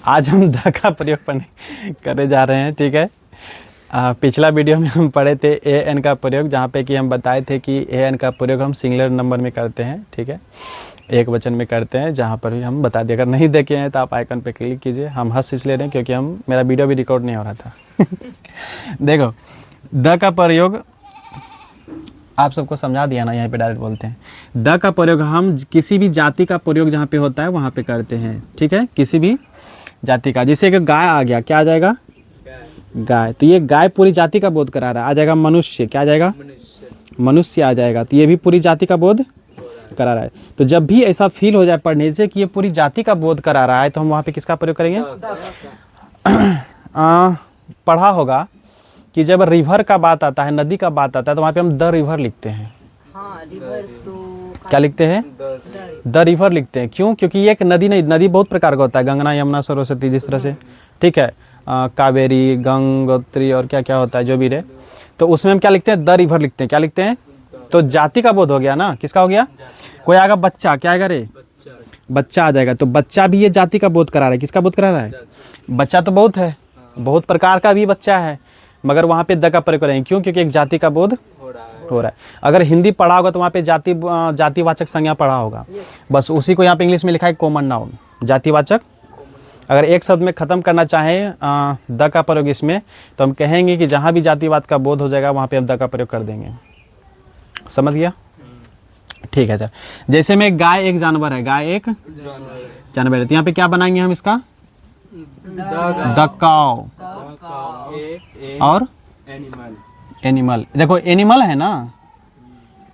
आज हम द का प्रयोग करने जा रहे हैं, ठीक है। पिछला वीडियो में हम पढ़े थे ए एन का प्रयोग, जहाँ पे कि हम बताए थे कि ए एन का प्रयोग हम सिंगुलर नंबर में करते हैं, ठीक है, एक वचन में करते हैं, जहाँ पर भी हम बता दिए। अगर नहीं देखे हैं तो आप आइकन पे क्लिक कीजिए। हम हंस इसलिए रहे हैं क्योंकि मेरा वीडियो भी रिकॉर्ड नहीं हो रहा था। देखो, द का प्रयोग आप सबको समझा दिया ना, यहाँ पे डायरेक्ट बोलते हैं। द का प्रयोग हम किसी भी जाति का प्रयोग जहाँ पे होता है वहाँ पे करते हैं, ठीक है, किसी भी जाति का। जैसे कि गाय आ गया, क्या आ जाएगा? गाय। तो ये गाय पूरी जाति का बोध करा रहा है। आ जाएगा मनुष्य, क्या आ जाएगा? मनुष्य आ जाएगा। तो ये भी पूरी जाति का बोध करा रहा है। तो जब भी ऐसा फील हो जाए पढ़ने से कि ये पूरी जाति का बोध करा रहा है, तो हम वहाँ पे किसका प्रयोग करेंगे? पढ़ा होगा कि जब रिवर का बात आता है, नदी का बात आता है, तो वहाँ पे हम द रिवर लिखते हैं। हाँ, रिवर तो क्या लिखते हैं? द रिवर लिखते हैं। क्यों? क्योंकि ये एक नदी नहीं, नदी बहुत प्रकार का होता है, गंगा, यमुना, सरस्वती, जिस तरह से, ठीक है, कावेरी, गंगोत्री और क्या क्या होता है, जो भी रहे। तो उसमें हम क्या लिखते हैं? द रिवर लिखते हैं। क्या लिखते हैं? तो जाति का बोध हो गया ना। किसका हो गया? कोई आएगा बच्चा, क्या आएगा रे? बच्चा आ जाएगा। तो बच्चा भी ये जाति का बोध करा रहा है। किसका बोध करा रहा है? बच्चा तो बहुत है, बहुत प्रकार का भी बच्चा है, मगर वहाँ पे द का प्रयोग करेंगे। क्यों? क्योंकि एक जाति का बोध हो रहा है। अगर हिंदी पढ़ा होगा तो वहाँ पे जातिवाचक संज्ञा पढ़ा होगा, बस उसी को यहाँ पे इंग्लिश में लिखा है कॉमन नाउन, जातिवाचक। अगर एक शब्द में ख़त्म करना चाहें द का प्रयोग इसमें, तो हम कहेंगे कि जहाँ भी जातिवाद का बोध हो जाएगा वहाँ पे हम द का प्रयोग कर देंगे। समझ गया? ठीक है। जैसे में गाय एक जानवर है, गाय एक जानवर है, तो यहाँ पे क्या बनाएंगे हम इसका? The cow. और एनिमल। देखो एनिमल है ना,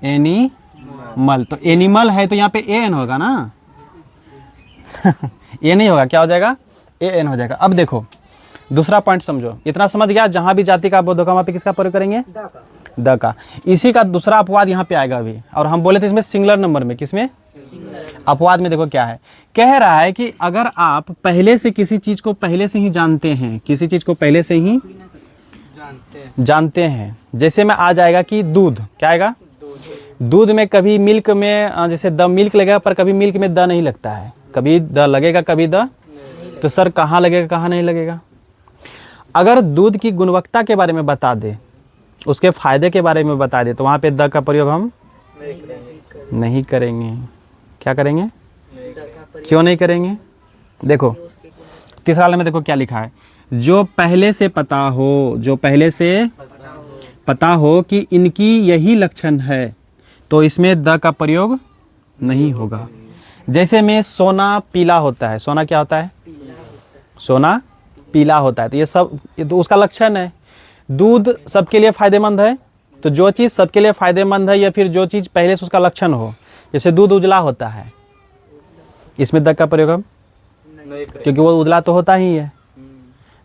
एनिमल, तो एनिमल है तो यहाँ पे ए एन होगा ना। ये नहीं होगा, क्या हो जाएगा? ए एन हो जाएगा। अब देखो दूसरा पॉइंट समझो, इतना समझ गया। जहां भी जाति का बोध होगा वहां पे किसका प्रयोग करेंगे? द का। इसी का दूसरा अपवाद यहाँ पे आएगा अभी, और हम बोले थे इसमें सिंगुलर नंबर में। किसमें? अपवाद में। देखो क्या है, कह रहा है कि अगर आप पहले से किसी चीज को पहले से ही जानते हैं, किसी चीज को पहले से ही जानते हैं, जैसे में आ जाएगा कि दूध, क्या आएगा? दूध में कभी मिल्क में जैसे द मिल्क लगेगा, पर कभी मिल्क में द नहीं लगता है, कभी द लगेगा कभी द, तो सर कहाँ लगेगा कहाँ नहीं लगेगा? अगर दूध की गुणवत्ता के बारे में बता दे, उसके फायदे के बारे में बता दे, तो वहाँ पे द का प्रयोग हम नहीं करेंगे। क्या करेंगे? क्यों नहीं करेंगे? देखो तीसरा वाले में देखो क्या लिखा है, जो पहले से पता हो, जो पहले से पता हो कि इनकी यही लक्षण है, तो इसमें द का प्रयोग नहीं होगा। जैसे में सोना पीला होता है, सोना क्या होता है? सोना पीला होता है, तो ये तो उसका लक्षण है। दूध सबके लिए फायदेमंद है, तो जो चीज़ सबके लिए फायदेमंद है या फिर जो चीज़ पहले से उसका लक्षण हो, जैसे दूध उजला होता है, इसमें द का प्रयोग हम क्योंकि वो उजला तो होता ही है।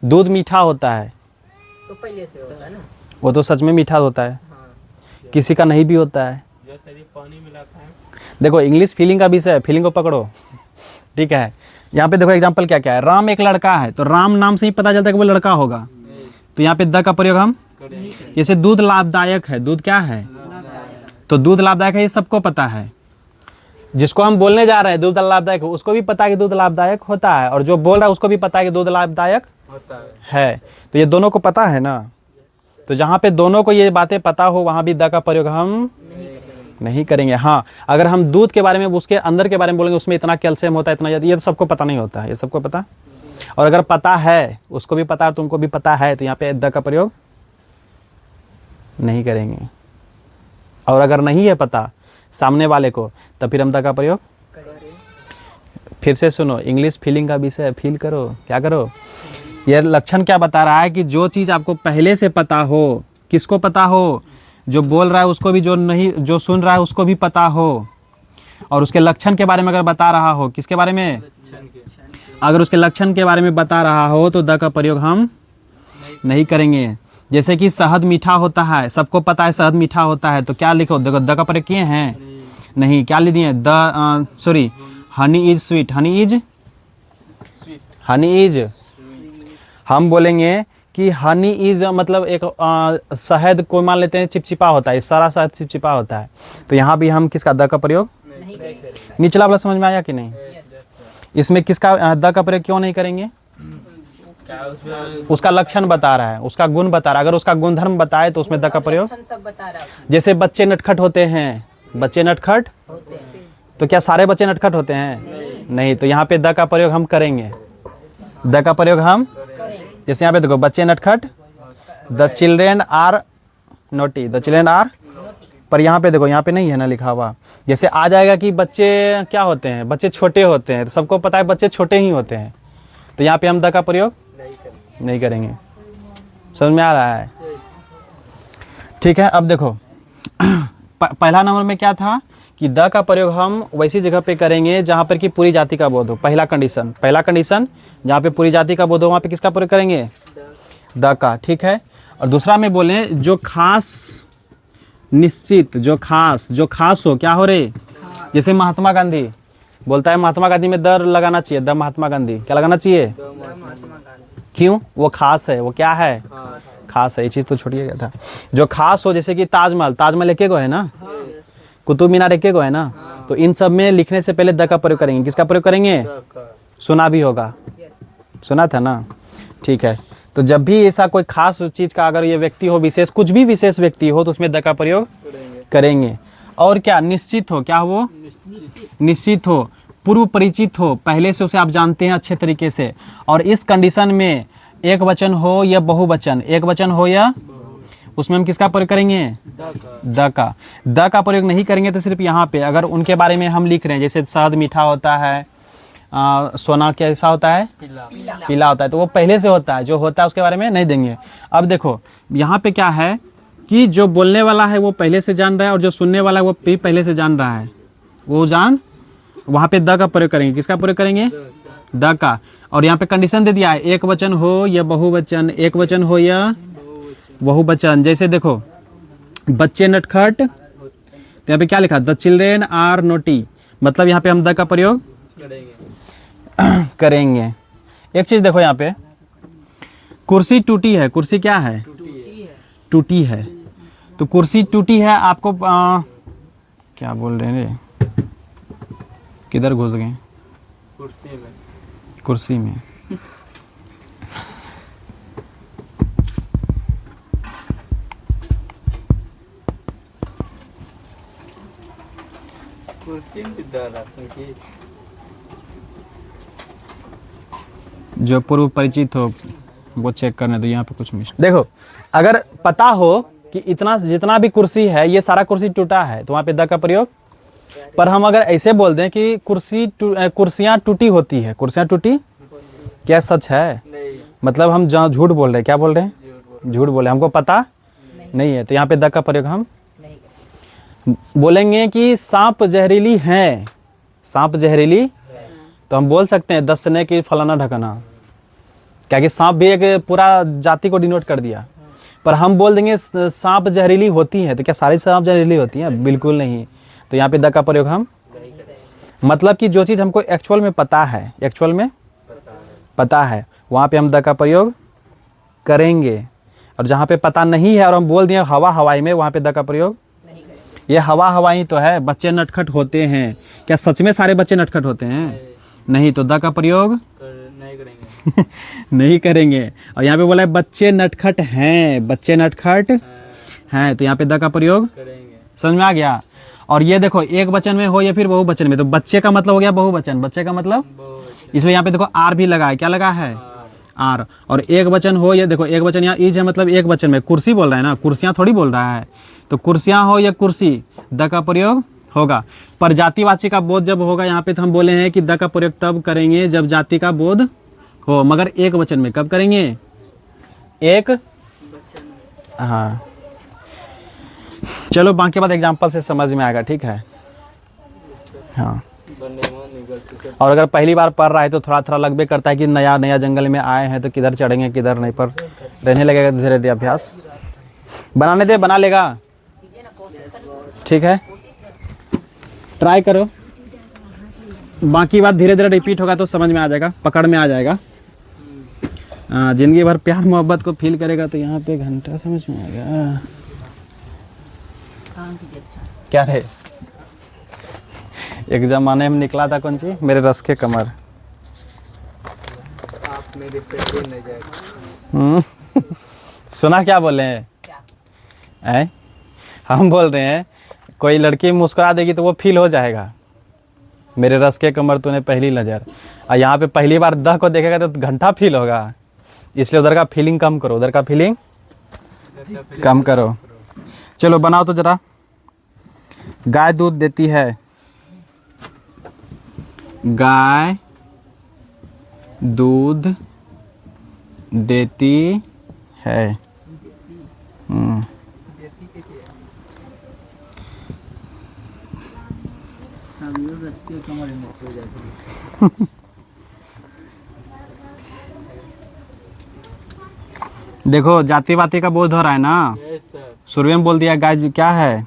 दूध मीठा होता है, तो पहले से होता है ना, वो तो सच में मीठा होता है, किसी का नहीं भी होता है। पानी मिलाता है। देखो इंग्लिश फीलिंग का विषय है, फीलिंग को पकड़ो, ठीक है। यहाँ पे देखो एग्जांपल क्या क्या है। राम एक लड़का है, तो राम नाम से ही पता चलता है कि वो लड़का होगा, तो यहाँ पे द का प्रयोग हम, जैसे दूध लाभदायक है, दूध क्या है? तो दूध लाभदायक है, ये सबको पता है। जिसको हम बोलने जा रहे हैं दूध लाभदायक है, उसको भी पता है कि दूध लाभदायक होता है, और जो बोल रहा है उसको भी पता है कि दूध लाभदायक है। तो ये दोनों को पता है ना। तो जहाँ पे दोनों को ये बातें पता हो वहाँ भी द का प्रयोग हम नहीं करेंगे। हाँ, अगर हम दूध के बारे में, उसके अंदर के बारे में बोलेंगे, उसमें इतना कैल्शियम होता है, इतना, ये तो सबको पता नहीं होता है, ये सबको पता। और अगर पता है, उसको भी पता है, तुमको भी पता है, तो यहाँ पे द का प्रयोग नहीं करेंगे। और अगर नहीं है पता सामने वाले को, तो फिर हम द का प्रयोग। फिर से सुनो, इंग्लिश फीलिंग का विषय, फील करो, क्या करो। यह लक्षण क्या बता रहा है कि जो चीज़ आपको पहले से पता हो, किसको पता हो? जो बोल रहा है उसको भी, जो नहीं, जो सुन रहा है उसको भी पता हो, और उसके लक्षण के बारे में अगर बता रहा हो, किसके बारे में? अगर उसके लक्षण के बारे में बता रहा हो तो द का प्रयोग हम नहीं करेंगे। जैसे कि शहद मीठा होता है, सबको पता है शहद मीठा होता है, तो क्या लिखो? देखो द का प्रयोग किए हैं? नहीं। क्या लिख दिए? Sorry, honey is sweet, honey is हम बोलेंगे कि हनी इज मतलब एक शहद को मान लेते हैं चिपचिपा होता है, सारा शहद चिपचिपा होता है, तो यहाँ भी हम किसका? द का प्रयोग निचला वाला समझ में आया कि नहीं? इसमें किसका द का प्रयोग क्यों नहीं करेंगे? उसका लक्षण बता रहा है, उसका गुण बता रहा है। अगर उसका गुणधर्म बताए तो उसमें द का प्रयोग। लक्षण सब बता रहा है उसमें। जैसे बच्चे नटखट होते हैं, बच्चे नटखट होते हैं। तो क्या सारे बच्चे नटखट होते हैं? नहीं। तो यहाँ पे द का प्रयोग हम करेंगे, द का प्रयोग हम। करेंगे। जैसे यहाँ पे देखो बच्चे नटखट, the children are naughty, the children are, पर यहाँ पे देखो यहाँ पे नहीं है ना लिखा हुआ। जैसे आ जाएगा कि बच्चे क्या होते हैं, बच्चे छोटे होते हैं, तो सबको पता है बच्चे छोटे ही होते हैं, तो यहाँ पे हम द का प्रयोग नहीं करेंगे। समझ में आ रहा है? ठीक है। अब देखो पहला नंबर में क्या था कि द का प्रयोग हम वैसी जगह पे करेंगे जहाँ पर कि पूरी जाति का बोध हो। पहला कंडीशन जहाँ पे पूरी जाति का बोध हो वहाँ पे किसका प्रयोग करेंगे? द का। ठीक है। और दूसरा में बोले जो खास निश्चित, जो खास हो, क्या हो रे? जैसे महात्मा गांधी बोलता है, महात्मा गांधी में द लगाना चाहिए, द महात्मा गांधी क्या लगाना चाहिए? क्यों? वो खास है, वो क्या है? खास है। ये चीज़ तो छोड़िए गया था। जो खास हो, जैसे कि ताजमहल एक है ना, कुतुब मीनार एक है ना, तो इन सब में लिखने से पहले द का प्रयोग करेंगे। किसका प्रयोग करेंगे? सुना भी होगा, सुना था ना? ठीक है। तो जब भी ऐसा कोई खास चीज़ का अगर ये व्यक्ति हो, विशेष कुछ भी विशेष व्यक्ति हो, तो उसमें द का प्रयोग करेंगे। और क्या? निश्चित हो, क्या हो? निश्चित हो, पूर्व परिचित हो, पहले से उसे आप जानते हैं अच्छे तरीके से। और इस कंडीशन में एक वचन हो या बहुवचन, एक वचन हो या, उसमें हम किसका प्रयोग करेंगे? द का। द का प्रयोग नहीं करेंगे तो सिर्फ यहाँ पे अगर उनके बारे में हम लिख रहे हैं, जैसे शहद मीठा होता है, सोना कैसा होता है? पीला होता है, तो वो पहले से होता है, जो होता है उसके बारे में नहीं देंगे। अब देखो यहाँ पे क्या है कि जो बोलने वाला है वो पहले से जान रहा है, और जो सुनने वाला है वो भी पहले से जान रहा है, वो जान, वहाँ पे द का प्रयोग करेंगे। किसका प्रयोग करेंगे? द का। और यहाँ पे कंडीशन दे दिया है, एक वचन हो या बहुवचन, एक वचन हो या बहुवचन। जैसे देखो बच्चे नटखट, तो यहाँ पे क्या लिखा? द चिल्ड्रेन आर नोटी, मतलब यहाँ पे हम द का प्रयोग करेंगे। एक चीज देखो यहाँ पे, कुर्सी टूटी है, कुर्सी क्या है? टूटी है। तो कुर्सी टूटी है, आपको क्या बोल रहे हैं? किधर घुस गए? कुर्सी में। जो पूर्व परिचित हो वो चेक करने दो। यहाँ पे कुछ मिस, देखो अगर पता हो कि इतना जितना भी कुर्सी है ये सारा कुर्सी टूटा है, तो वहाँ पे द का प्रयोग। पर हम अगर ऐसे बोल दें कि कुर्सियाँ टूटी होती है, कुर्सियाँ टूटी, क्या सच है? मतलब हम जहाँ झूठ बोल रहे हैं, क्या बोल रहे हैं? झूठ बोले, हमको पता नहीं है, तो यहाँ पे द का प्रयोग हम बोलेंगे कि सांप जहरीली है, सांप जहरीली, तो हम बोल सकते हैं दसने की फलाना ढकाना, क्या कि सांप भी एक पूरा जाति को डिनोट कर दिया। पर हम बोल देंगे सांप जहरीली होती है, तो क्या सारी सांप जहरीली होती हैं? बिल्कुल नहीं। तो यहाँ पे द का प्रयोग हम, मतलब कि जो चीज़ हमको एक्चुअल में पता है, एक्चुअल में पता है, वहाँ पे हम द का प्रयोग करेंगे। और जहाँ पे पता नहीं है और हम बोल दिए हवा हवाई में, वहाँ पे द का प्रयोग। ये हवा हवाई तो है, बच्चे नटखट होते हैं, क्या सच में सारे बच्चे नटखट होते हैं? नहीं, तो द का प्रयोग नहीं करेंगे। नहीं करेंगे। और यहाँ पे बोला है बच्चे नटखट हैं, बच्चे नटखट हैं, तो यहाँ पे द का प्रयोग करेंगे। समझ में आ गया? और ये देखो एक वचन में हो या फिर बहुवचन में, तो बच्चे का मतलब हो गया बहुवचन, बच्चे का मतलब, इसलिए यहाँ पे देखो आर भी लगा है, क्या लगा है? आर। और एक वचन हो, ये देखो एक वचन यहाँ इज है, मतलब एक वचन में कुर्सी बोल रहा है ना, कुर्सियाँ थोड़ी बोल रहा है, तो कुर्सियाँ हो या कुर्सी, द का प्रयोग होगा। पर जातिवाची का बोध जब होगा यहाँ पे, तो हम बोले हैं कि द का प्रयोग तब करेंगे जब जाति का बोध हो, मगर एक वचन में। कब करेंगे? एक, हाँ। चलो बाकी बात एग्जाम्पल से समझ में आएगा, ठीक है? हाँ। और अगर पहली बार पढ़ रहा है तो थोड़ा थोड़ा लगभग करता है कि नया नया जंगल में आए हैं, तो किधर चढ़ेंगे किधर नहीं, पर रहने लगेगा धीरे धीरे अभ्यास। बनाने दे, बना लेगा, ठीक है? ट्राई करो, बाकी बात धीरे धीरे रिपीट होगा तो समझ में आ जाएगा, पकड़ में आ जाएगा। जिंदगी भर प्यार मोहब्बत को फील करेगा तो यहाँ पे घंटा समझ में आएगा। क्या रहे? एक जमाने में निकला था कौन सी, मेरे रस के कमर। मेरे पे नजर। सुना क्या बोले हैं? हैं? हम बोल रहे हैं कोई लड़की मुस्कुरा देगी तो वो फील हो जाएगा, मेरे रस के कमर तूने पहली नज़र। और यहाँ पे पहली बार द को देखेगा तो घंटा फील होगा, इसलिए उधर का फीलिंग कम करो, उधर का फीलिंग कम करो। चलो बनाओ तो जरा। गाय दूध देती है, गाय दूध देती है। देखो जाति वाति का बोध हो रहा है ना, यस सर। शुरू में बोल दिया गाय क्या है।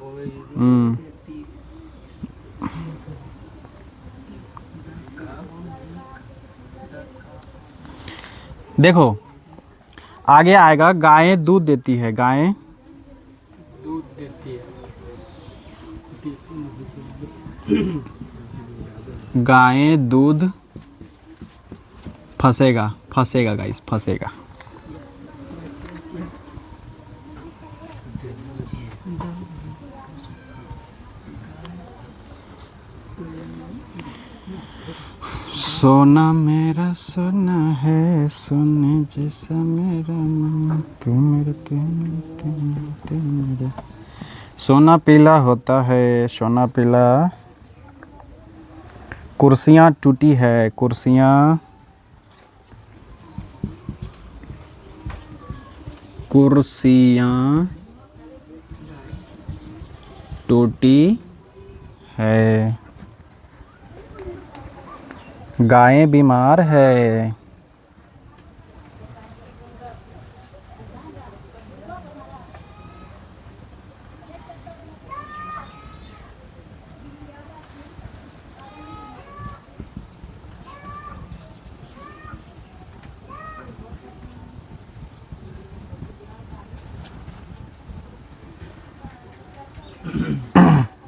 देखो आगे आएगा गायें दूध देती है, गायें दूध देती है। गायें दूध फंसेगा, फंसेगा गाइस, फंसेगा। सोना मेरा सोना है, सोने जैसा मेरा मन, तू मेरे तू मेरे। सोना पीला होता है, सोना पीला। कुर्सियाँ टूटी है, कुर्सियाँ कुर्सियाँ टूटी है। गायें बीमार है,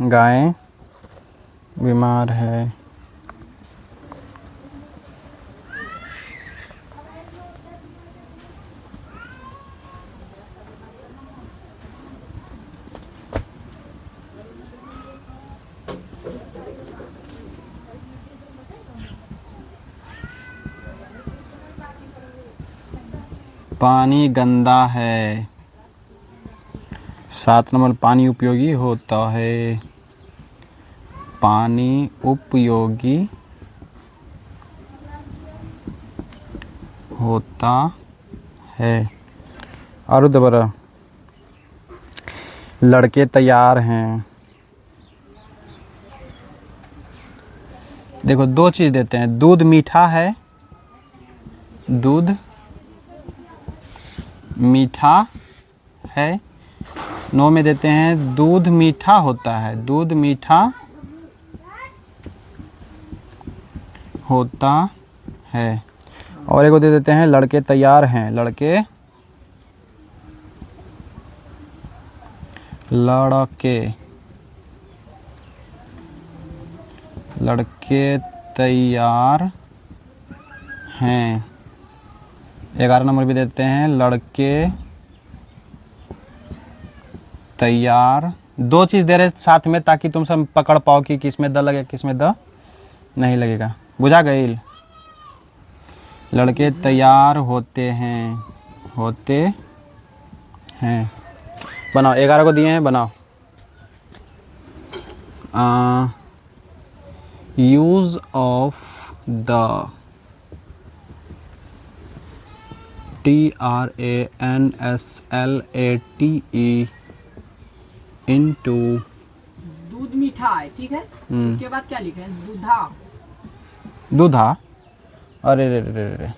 गायें बीमार है। पानी गंदा है। 7 नंबर पानी उपयोगी होता है, पानी उपयोगी होता है। और दोबारा लड़के तैयार हैं। देखो 2 चीज़ देते हैं, दूध मीठा है, दूध मीठा है। 9 में देते हैं दूध मीठा होता है, दूध मीठा होता है। और एक को दे देते हैं लड़के तैयार हैं, लड़के लड़के तैयार हैं। 11 नंबर भी देते हैं लड़के तैयार। 2 चीज़ दे रहे साथ में ताकि तुम सब पकड़ पाओ कि किस में द लगे किस में द नहीं लगेगा। बुझा गई? लड़के तैयार होते हैं, होते हैं। बनाओ, 11 को दिए हैं, बनाओ। Use of the TRANSLATE into दूध मीठा है, ठीक है। उसके बाद क्या लिखे हैं? दूधा। दूधा। अरे रे रे रे रे।